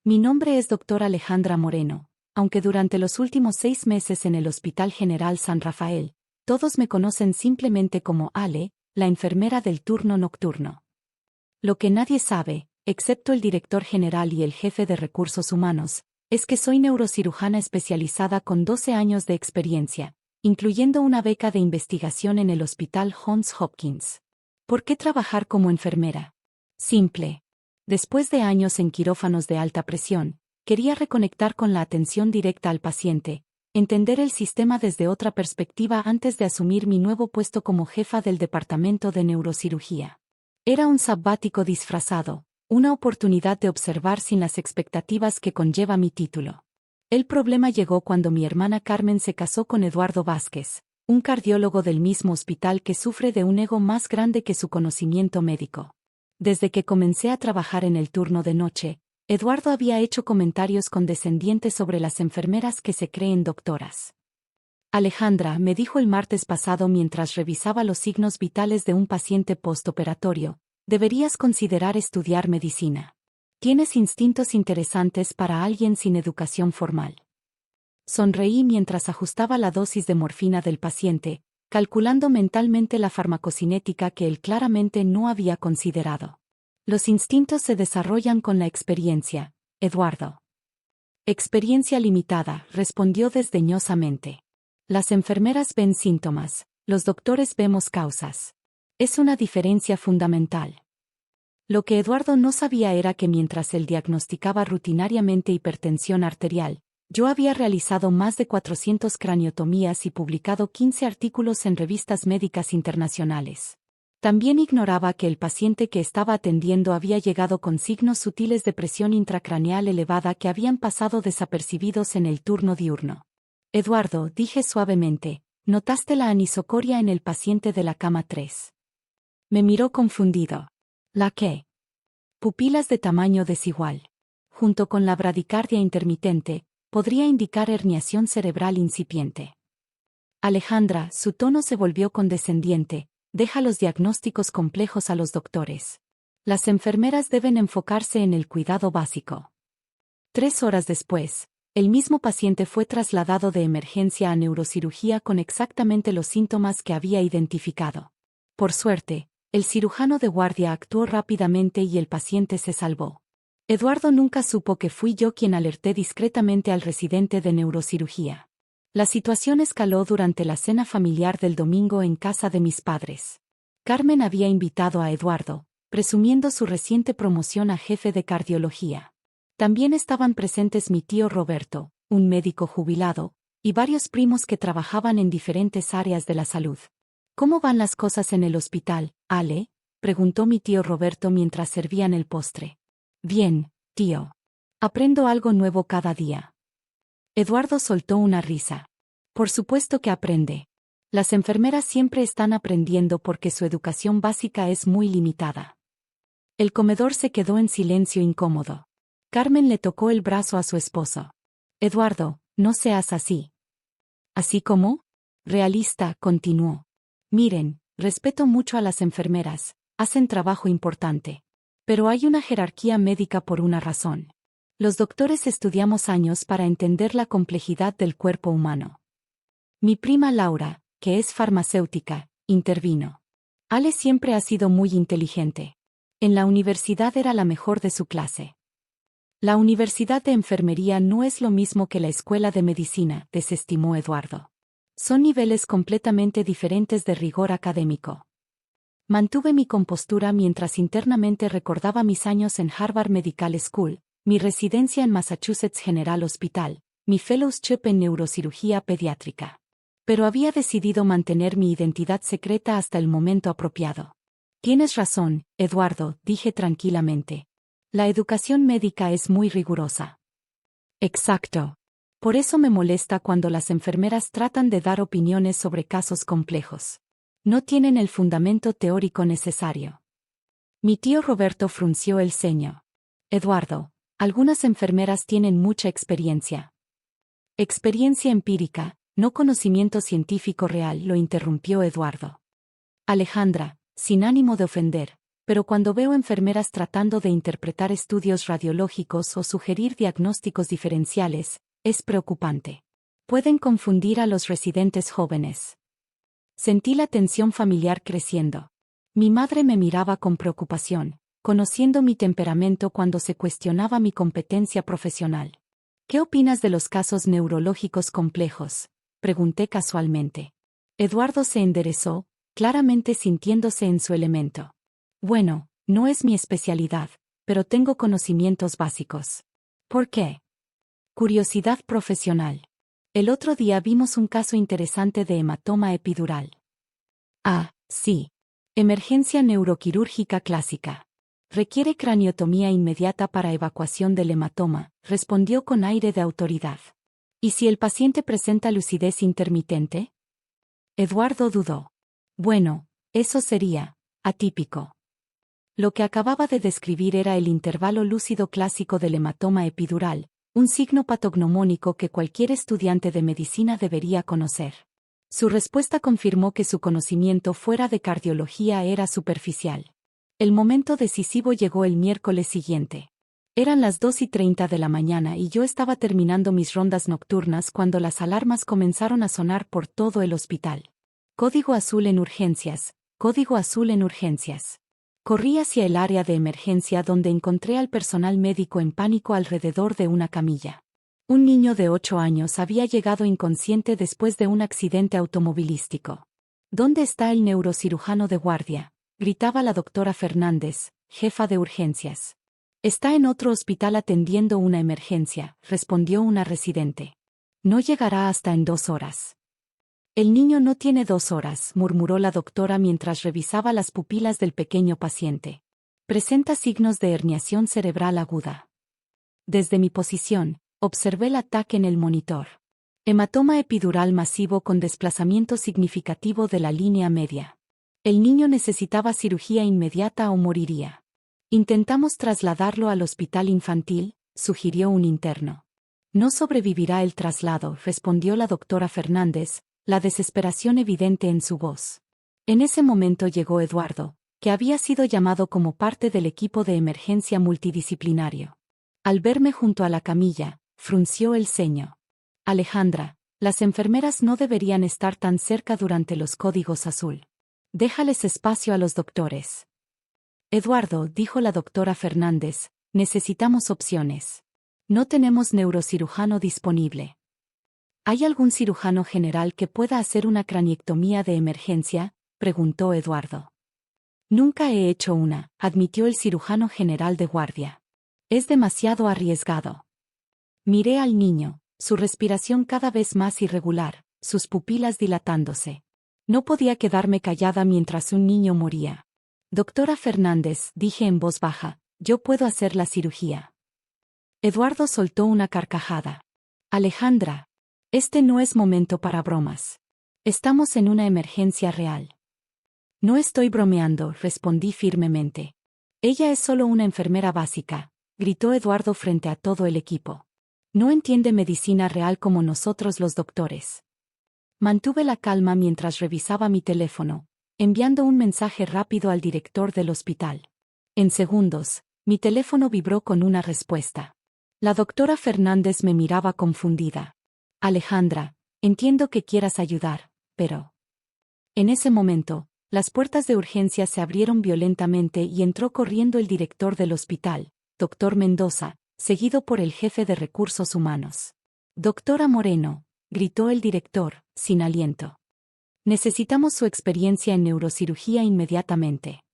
Mi nombre es doctora Alejandra Moreno, aunque durante los últimos 6 meses en el Hospital General San Rafael, todos me conocen simplemente como Ale, la enfermera del turno nocturno. Lo que nadie sabe, excepto el director general y el jefe de recursos humanos, es que soy neurocirujana especializada con 12 años de experiencia, incluyendo una beca de investigación en el Hospital Johns Hopkins. ¿Por qué trabajar como enfermera? Simple. Después de años en quirófanos de alta presión, quería reconectar con la atención directa al paciente, entender el sistema desde otra perspectiva antes de asumir mi nuevo puesto como jefa del departamento de neurocirugía. Era un sabático disfrazado, una oportunidad de observar sin las expectativas que conlleva mi título. El problema llegó cuando mi hermana Carmen se casó con Eduardo Vázquez, un cardiólogo del mismo hospital que sufre de un ego más grande que su conocimiento médico. Desde que comencé a trabajar en el turno de noche, Eduardo había hecho comentarios condescendientes sobre las enfermeras que se creen doctoras. Alejandra, me dijo el martes pasado mientras revisaba los signos vitales de un paciente postoperatorio, deberías considerar estudiar medicina. Tienes instintos interesantes para alguien sin educación formal. Sonreí mientras ajustaba la dosis de morfina del paciente, calculando mentalmente la farmacocinética que él claramente no había considerado. Los instintos se desarrollan con la experiencia, Eduardo. Experiencia limitada, respondió desdeñosamente. Las enfermeras ven síntomas, los doctores vemos causas. Es una diferencia fundamental. Lo que Eduardo no sabía era que mientras él diagnosticaba rutinariamente hipertensión arterial, yo había realizado más de 400 craniotomías y publicado 15 artículos en revistas médicas internacionales. También ignoraba que el paciente que estaba atendiendo había llegado con signos sutiles de presión intracraneal elevada que habían pasado desapercibidos en el turno diurno. Eduardo, dije suavemente, ¿notaste la anisocoria en el paciente de la cama 3? Me miró confundido. ¿La qué? Pupilas de tamaño desigual. Junto con la bradicardia intermitente, podría indicar herniación cerebral incipiente. Alejandra, su tono se volvió condescendiente, deja los diagnósticos complejos a los doctores. Las enfermeras deben enfocarse en el cuidado básico. 3 horas después, el mismo paciente fue trasladado de emergencia a neurocirugía con exactamente los síntomas que había identificado. Por suerte, el cirujano de guardia actuó rápidamente y el paciente se salvó. Eduardo nunca supo que fui yo quien alerté discretamente al residente de neurocirugía. La situación escaló durante la cena familiar del domingo en casa de mis padres. Carmen había invitado a Eduardo, presumiendo su reciente promoción a jefe de cardiología. También estaban presentes mi tío Roberto, un médico jubilado, y varios primos que trabajaban en diferentes áreas de la salud. ¿Cómo van las cosas en el hospital, Ale?, preguntó mi tío Roberto mientras servían el postre. Bien, tío. Aprendo algo nuevo cada día. Eduardo soltó una risa. Por supuesto que aprende. Las enfermeras siempre están aprendiendo porque su educación básica es muy limitada. El comedor se quedó en silencio incómodo. Carmen le tocó el brazo a su esposo. Eduardo, no seas así. ¿Así como? Realista, continuó. Miren, respeto mucho a las enfermeras, hacen trabajo importante. Pero hay una jerarquía médica por una razón. Los doctores estudiamos años para entender la complejidad del cuerpo humano. Mi prima Laura, que es farmacéutica, intervino. Ale siempre ha sido muy inteligente. En la universidad era la mejor de su clase. La universidad de enfermería no es lo mismo que la escuela de medicina, desestimó Eduardo. Son niveles completamente diferentes de rigor académico. Mantuve mi compostura mientras internamente recordaba mis años en Harvard Medical School, mi residencia en Massachusetts General Hospital, mi fellowship en neurocirugía pediátrica. Pero había decidido mantener mi identidad secreta hasta el momento apropiado. Tienes razón, Eduardo, dije tranquilamente. La educación médica es muy rigurosa. Exacto. Por eso me molesta cuando las enfermeras tratan de dar opiniones sobre casos complejos. No tienen el fundamento teórico necesario. Mi tío Roberto frunció el ceño. Eduardo, algunas enfermeras tienen mucha experiencia. Experiencia empírica, no conocimiento científico real, lo interrumpió Eduardo. Alejandra, sin ánimo de ofender, pero cuando veo enfermeras tratando de interpretar estudios radiológicos o sugerir diagnósticos diferenciales, es preocupante. Pueden confundir a los residentes jóvenes. Sentí la tensión familiar creciendo. Mi madre me miraba con preocupación, conociendo mi temperamento cuando se cuestionaba mi competencia profesional. ¿Qué opinas de los casos neurológicos complejos?, pregunté casualmente. Eduardo se enderezó, claramente sintiéndose en su elemento. Bueno, no es mi especialidad, pero tengo conocimientos básicos. ¿Por qué? Curiosidad profesional. El otro día vimos un caso interesante de hematoma epidural. Ah, sí. Emergencia neuroquirúrgica clásica. Requiere craniotomía inmediata para evacuación del hematoma, respondió con aire de autoridad. ¿Y si el paciente presenta lucidez intermitente? Eduardo dudó. Bueno, eso sería atípico. Lo que acababa de describir era el intervalo lúcido clásico del hematoma epidural, un signo patognomónico que cualquier estudiante de medicina debería conocer. Su respuesta confirmó que su conocimiento fuera de cardiología era superficial. El momento decisivo llegó el miércoles siguiente. Eran las 2:30 de la mañana y yo estaba terminando mis rondas nocturnas cuando las alarmas comenzaron a sonar por todo el hospital. Código azul en urgencias, código azul en urgencias. Corrí hacia el área de emergencia donde encontré al personal médico en pánico alrededor de una camilla. Un niño de 8 años había llegado inconsciente después de un accidente automovilístico. ¿Dónde está el neurocirujano de guardia?, gritaba la doctora Fernández, jefa de urgencias. Está en otro hospital atendiendo una emergencia, respondió una residente. No llegará hasta en 2 horas. El niño no tiene 2 horas, murmuró la doctora mientras revisaba las pupilas del pequeño paciente. Presenta signos de herniación cerebral aguda. Desde mi posición, observé el ataque en el monitor. Hematoma epidural masivo con desplazamiento significativo de la línea media. El niño necesitaba cirugía inmediata o moriría. Intentamos trasladarlo al hospital infantil, sugirió un interno. No sobrevivirá el traslado, respondió la doctora Fernández, la desesperación evidente en su voz. En ese momento llegó Eduardo, que había sido llamado como parte del equipo de emergencia multidisciplinario. Al verme junto a la camilla, frunció el ceño. Alejandra, las enfermeras no deberían estar tan cerca durante los códigos azul. Déjales espacio a los doctores. Eduardo, dijo la doctora Fernández, necesitamos opciones. No tenemos neurocirujano disponible. ¿Hay algún cirujano general que pueda hacer una craniectomía de emergencia?, preguntó Eduardo. Nunca he hecho una, admitió el cirujano general de guardia. Es demasiado arriesgado. Miré al niño, su respiración cada vez más irregular, sus pupilas dilatándose. No podía quedarme callada mientras un niño moría. Doctora Fernández, dije en voz baja, yo puedo hacer la cirugía. Eduardo soltó una carcajada. Alejandra, este no es momento para bromas. Estamos en una emergencia real. No estoy bromeando, respondí firmemente. Ella es solo una enfermera básica, gritó Eduardo frente a todo el equipo. No entiende medicina real como nosotros los doctores. Mantuve la calma mientras revisaba mi teléfono, enviando un mensaje rápido al director del hospital. En segundos, mi teléfono vibró con una respuesta. La doctora Fernández me miraba confundida. Alejandra, entiendo que quieras ayudar, pero... En ese momento, las puertas de urgencia se abrieron violentamente y entró corriendo el director del hospital, doctor Mendoza, seguido por el jefe de recursos humanos. Doctora Moreno, gritó el director, sin aliento. Necesitamos su experiencia en neurocirugía inmediatamente.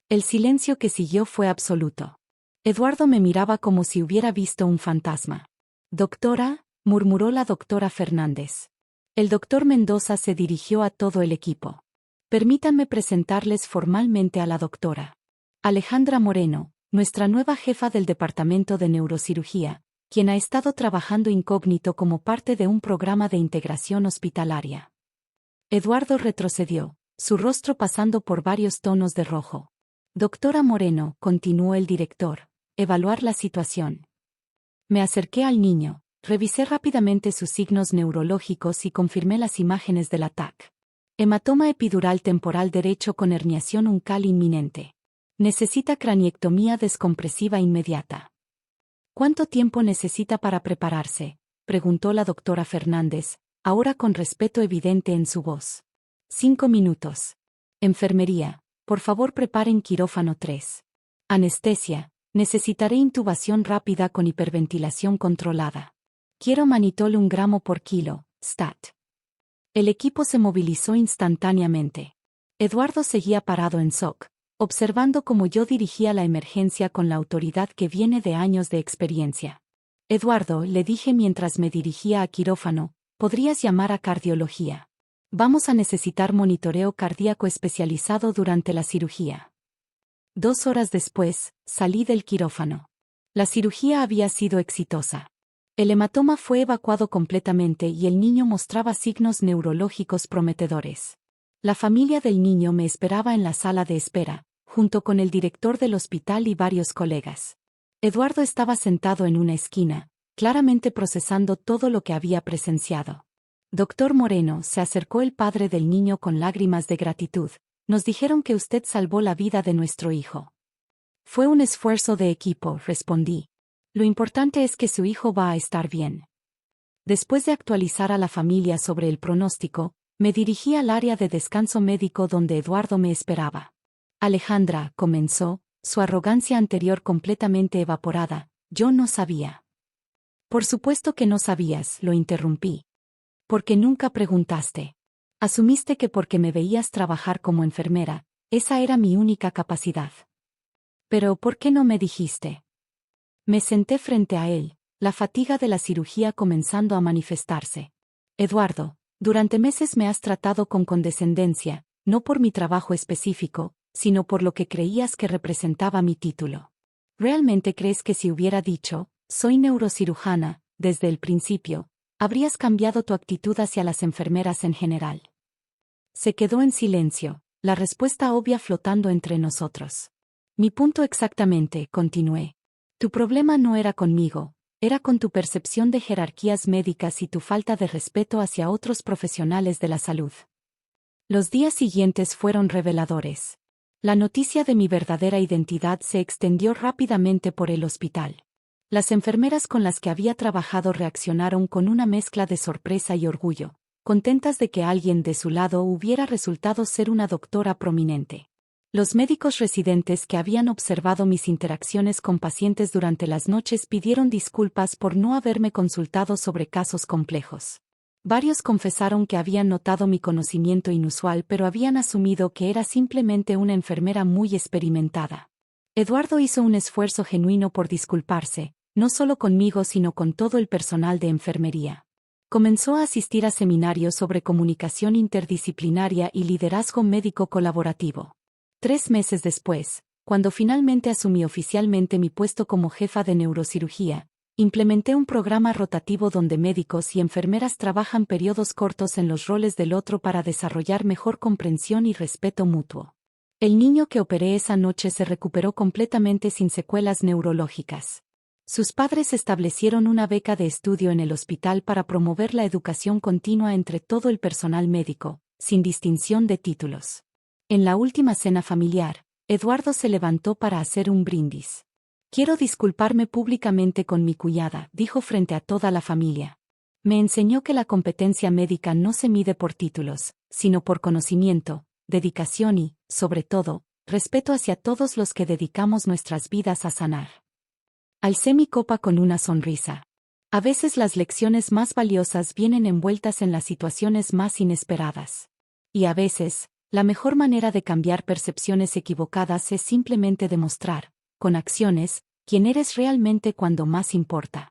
El silencio que siguió fue absoluto. Eduardo me miraba como si hubiera visto un fantasma. Doctora, murmuró la doctora Fernández. El doctor Mendoza se dirigió a todo el equipo. Permítanme presentarles formalmente a la doctora Alejandra Moreno, nuestra nueva jefa del Departamento de Neurocirugía, quien ha estado trabajando incógnito como parte de un programa de integración hospitalaria. Eduardo retrocedió, su rostro pasando por varios tonos de rojo. Doctora Moreno, continuó el director, evaluar la situación. Me acerqué al niño, revisé rápidamente sus signos neurológicos y confirmé las imágenes del ataque. Hematoma epidural temporal derecho con herniación uncal inminente. Necesita craniectomía descompresiva inmediata. ¿Cuánto tiempo necesita para prepararse?, preguntó la doctora Fernández, ahora con respeto evidente en su voz. 5 minutos. Enfermería, por favor preparen quirófano 3. Anestesia, necesitaré intubación rápida con hiperventilación controlada. Quiero manitol 1 gramo por kilo, stat. El equipo se movilizó instantáneamente. Eduardo seguía parado en shock, observando cómo yo dirigía la emergencia con la autoridad que viene de años de experiencia. Eduardo, le dije mientras me dirigía a quirófano, podrías llamar a cardiología. Vamos a necesitar monitoreo cardíaco especializado durante la cirugía. 2 horas después, salí del quirófano. La cirugía había sido exitosa. El hematoma fue evacuado completamente y el niño mostraba signos neurológicos prometedores. La familia del niño me esperaba en la sala de espera, junto con el director del hospital y varios colegas. Eduardo estaba sentado en una esquina, claramente procesando todo lo que había presenciado. Doctor Moreno, se acercó el padre del niño con lágrimas de gratitud. Nos dijeron que usted salvó la vida de nuestro hijo. Fue un esfuerzo de equipo, respondí. Lo importante es que su hijo va a estar bien. Después de actualizar a la familia sobre el pronóstico, me dirigí al área de descanso médico donde Eduardo me esperaba. Alejandra, comenzó, su arrogancia anterior completamente evaporada, yo no sabía. Por supuesto que no sabías, lo interrumpí. Porque nunca preguntaste. Asumiste que porque me veías trabajar como enfermera, esa era mi única capacidad. Pero ¿por qué no me dijiste? Me senté frente a él, la fatiga de la cirugía comenzando a manifestarse. Eduardo, durante meses me has tratado con condescendencia, no por mi trabajo específico, sino por lo que creías que representaba mi título. ¿Realmente crees que si hubiera dicho, soy neurocirujana, desde el principio, habrías cambiado tu actitud hacia las enfermeras en general? Se quedó en silencio, la respuesta obvia flotando entre nosotros. Mi punto exactamente, continué. Tu problema no era conmigo, era con tu percepción de jerarquías médicas y tu falta de respeto hacia otros profesionales de la salud. Los días siguientes fueron reveladores. La noticia de mi verdadera identidad se extendió rápidamente por el hospital. Las enfermeras con las que había trabajado reaccionaron con una mezcla de sorpresa y orgullo, contentas de que alguien de su lado hubiera resultado ser una doctora prominente. Los médicos residentes que habían observado mis interacciones con pacientes durante las noches pidieron disculpas por no haberme consultado sobre casos complejos. Varios confesaron que habían notado mi conocimiento inusual pero habían asumido que era simplemente una enfermera muy experimentada. Eduardo hizo un esfuerzo genuino por disculparse, no solo conmigo sino con todo el personal de enfermería. Comenzó a asistir a seminarios sobre comunicación interdisciplinaria y liderazgo médico colaborativo. 3 meses después, cuando finalmente asumí oficialmente mi puesto como jefa de neurocirugía, implementé un programa rotativo donde médicos y enfermeras trabajan periodos cortos en los roles del otro para desarrollar mejor comprensión y respeto mutuo. El niño que operé esa noche se recuperó completamente sin secuelas neurológicas. Sus padres establecieron una beca de estudio en el hospital para promover la educación continua entre todo el personal médico, sin distinción de títulos. En la última cena familiar, Eduardo se levantó para hacer un brindis. Quiero disculparme públicamente con mi cuñada, dijo frente a toda la familia. Me enseñó que la competencia médica no se mide por títulos, sino por conocimiento, dedicación y, sobre todo, respeto hacia todos los que dedicamos nuestras vidas a sanar. Alcé mi copa con una sonrisa. A veces las lecciones más valiosas vienen envueltas en las situaciones más inesperadas. Y a veces, la mejor manera de cambiar percepciones equivocadas es simplemente demostrar, con acciones, quién eres realmente cuando más importa.